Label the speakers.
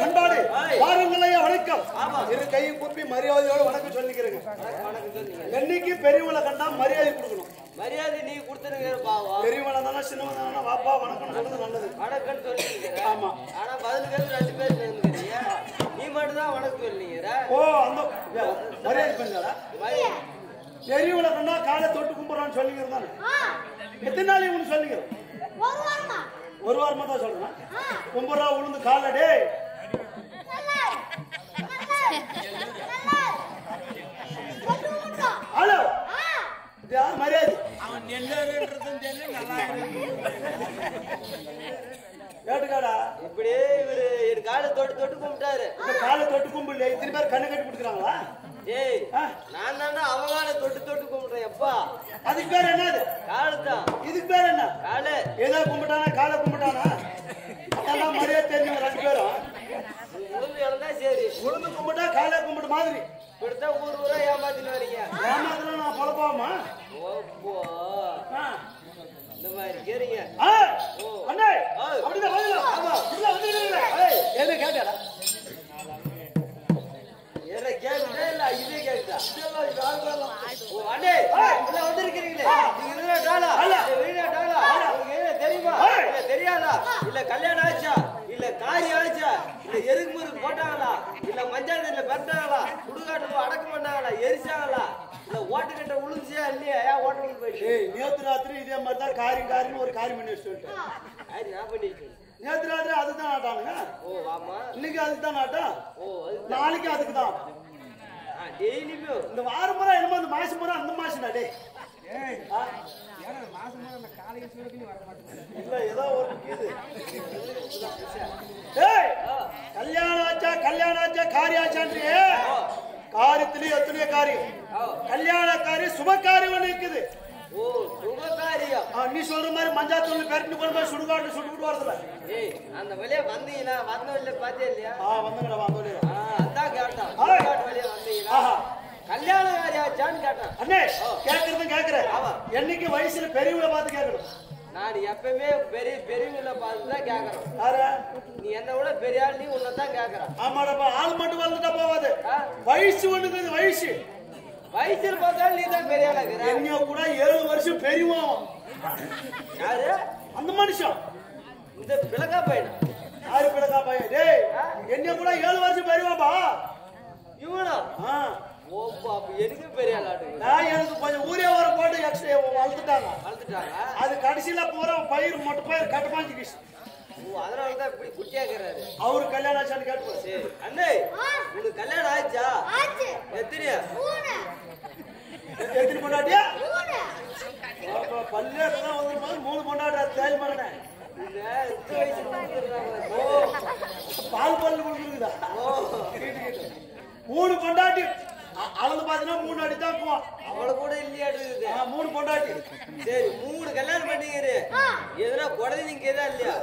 Speaker 1: கண்டாடு பாருங்களையா வணக்கம் இரு கையும் கூப்பி மரியாதையோட வணக்கம் சொல்லிக்கிறேங்க. என்னைக்கு பெரியவங்களை கண்டா மரியாதை கொடுக்கணும்.
Speaker 2: மரியாதை நீ கொடுத்துருங்க பாவா.
Speaker 1: பெரியவங்கள தானே சின்னவங்க தானே வாப்பா வணக்கம் சொல்றது நல்லது.
Speaker 2: வணக்கம் சொல்லிக்கிறேன்.
Speaker 1: ஆமா.
Speaker 2: ஆனா பதில் பேர் 2 பேர் சேர்ந்துக்கிறீங்க. நீ மட்டும் தான் வணக்கம் சொல்லிக்கிற.
Speaker 1: ஓ அந்த மரியாதை பண்ணாடா. பெரியவங்களை கண்டா காலை தொட்டு கும்பிடுறான்னு சொல்லிக்கிறது தானே. எத்தனை நாள் இவனு சொல்லிக்கிறோம்? ஒரு வாரமா தான் சொல்றேன். கும்பிடுறா உளுந்து காலடே ஹலோ யார் மரியாதை கேட்டுக்காடா
Speaker 2: இப்படியே இவரு என் காலை தொட்டு தொட்டு கும்பிட்டாரு.
Speaker 1: காலை தொட்டு கும்பிடல இத்தனை பேர் கண்ணு கட்டி கொடுக்குறாங்களா?
Speaker 2: ஏய் நான் தானே அவகால தொட்டு தொட்டு கும்பிடுறேன். எப்பா
Speaker 1: அதுக்கு பேர் என்னது?
Speaker 2: காலத்தான்.
Speaker 1: இதுக்கு பேர் என்ன?
Speaker 2: காலை
Speaker 1: ஏதோ கும்பிட்டானா காலை கும்பிட்டானா அதெல்லாம் மரியாதை தெரிஞ்சவங்க 2 பேரும்.
Speaker 2: உளுந்து இழந்தா சரி.
Speaker 1: உளுந்து கும்பிட்டா காலை கும்பிட்டு மாதிரி
Speaker 2: இப்படித்தான் ஊரா ஏமாத்தின்னு வரீங்க.
Speaker 1: ஏமாத்தினா நான் பொழப்பாமா?
Speaker 2: ஓப்போ இந்த மாதிரி கேறீங்க.
Speaker 1: அண்ணே அப்படிதான் பதிலா. ஆமா இல்ல வந்துடுறீங்க. என்ன கேட்டாடா?
Speaker 2: என்ன கேட்டா இல்ல இதே கேட்டா? ஓ அண்ணே உள்ள வந்திருக்கீங்களே. நீங்க என்ன டாலா? இல்ல டாலா. உங்களுக்கு என்ன தெரியுமா? இல்ல தெரியாதா? இல்ல கல்யாணம் ஆச்சா? இல்ல காரி ஆச்சா? இல்ல எருக்கு முருக்கு போட்டாங்களா? இல்ல மஞ்சள் தண்ணில பெறட்டாங்களா? சுடுகாட்டுல அடக்கம் பண்ணாங்களா? எரிச்சாங்களா? இல்ல ஓட்டுக்கிட்ட உளுந்துச்சா இல்லையா? ஏன் ஓட்டு விட்டு போயிடுச்சு?
Speaker 1: ஏய் நேத்து ராத்திரி இதே மாதிரி தான் காரின்னு ஒரு காரியம் பண்ணி வச்சுட்டேன்.
Speaker 2: அது நான் பண்ணிட்டேன்.
Speaker 1: நேத்து ராத்திரி அதுதான் ஆட்டானுங்க.
Speaker 2: ஓ வாமா.
Speaker 1: இன்னைக்கு அதுதான் ஆட்டா.
Speaker 2: ஓ
Speaker 1: நாளைக்கு அதுக்கு தான்.
Speaker 2: டெய்லியுமே
Speaker 1: இந்த வாரம் முறை என்னமோ அந்த மாசம் முறை அந்த மாசம்டா டே. இல்ல ஏதோ ஒரு இது. ஏய் கல்யாணம் ஆச்சா காரியாச்சான்றியே. காரியத்திலே எத்தனையோ காரியம். கல்யாணக்காரி சுபகாரியம் ஒண்ணு இருக்குது.
Speaker 2: ஓ சுபகாரியம்.
Speaker 1: நீ சொல்ற மாதிரி மஞ்சாத்தூள் பெரட்டு கொண்டு போய் சுடுகாட்டு சுட்டுட்டு வரதுல.
Speaker 2: ஏய் அந்த வழியா வந்தீங்களா? வந்த வழியில பாத்தே இல்லையா?
Speaker 1: வந்துங்கடா வந்தோடே.
Speaker 2: அதான் கேட்டான். சுடுகாட்டு வழியா வந்தீங்களா? கல்யாணம் ஆச்சான்னு கேட்டான்.
Speaker 1: அண்ணே கேக்குறேன். என்னைக்கு வயசுல பெரியவங்களை பார்த்து கேட்கணும்.
Speaker 2: நான் எப்பவுமே பெரியவங்களை பார்த்து தான் கேக்குறேன்.
Speaker 1: யார?
Speaker 2: நீ என்ன விட பெரிய ஆள், நீ உன்னதான் கேக்குறான்.
Speaker 1: ஆமாடப்பா ஆள் மட்டும் வந்துட்டா போவாது. வயசு ஒண்ணுது வயசு.
Speaker 2: வயசுல பார்த்தாலும் நீ தான் பெரிய ஆளா இருக்கிற.
Speaker 1: என்ன கூட 7 வருஷம் பெரியவன்.
Speaker 2: யாரு
Speaker 1: அந்த மனுஷன்?
Speaker 2: இந்த பிளக்கா பையன்.
Speaker 1: யாரு பிளக்கா பையன்? டேய் என்ன கூட 7 வருஷம் பெரியவாப்பா.
Speaker 2: இவனா? ஓப்பா அப்ப எனக்கு பெரிய ஆளாடு.
Speaker 1: எனக்கு கொஞ்சம் ஊரே வர போட்டு எக்ஸ்ட்ரா வளர்த்துட்டாங்க. அது கடைசியில போற பயிர் மொட்டை பயிர் கட்டமாஞ்சிக்கிச்சு.
Speaker 2: ஓ அதனால தான் இப்படி குட்டியாக்குறாரு.
Speaker 1: அவரு கல்யாணம் ஆச்சான்னு கேட்போம்.
Speaker 2: சரி அண்ணே உனக்கு கல்யாணம் ஆச்சா? எத்தனை? 3.
Speaker 1: எத்தனை பொண்டாட்டியா? 3. பல்லேக்கு தான் வந்து 3 பொண்டாட்டா தேல் மரணே.
Speaker 2: இல்ல இந்த வயசுல வந்துடுறாங்க.
Speaker 1: ஓ பால் பல்லு கொடுக்குறதா? ஓ கேட்டு 3 பொண்டாட்டி அளந்து பாத்தீங்கன்னா 3 அடி தான் போவோம்.
Speaker 2: அவளை கூட இல்லையாடு.
Speaker 1: 3 பொண்டாட்டி.
Speaker 2: சரி 3 கல்யாணம் பண்ணீங்க. எதுனா குழந்தைங்க கேதா இல்லையா?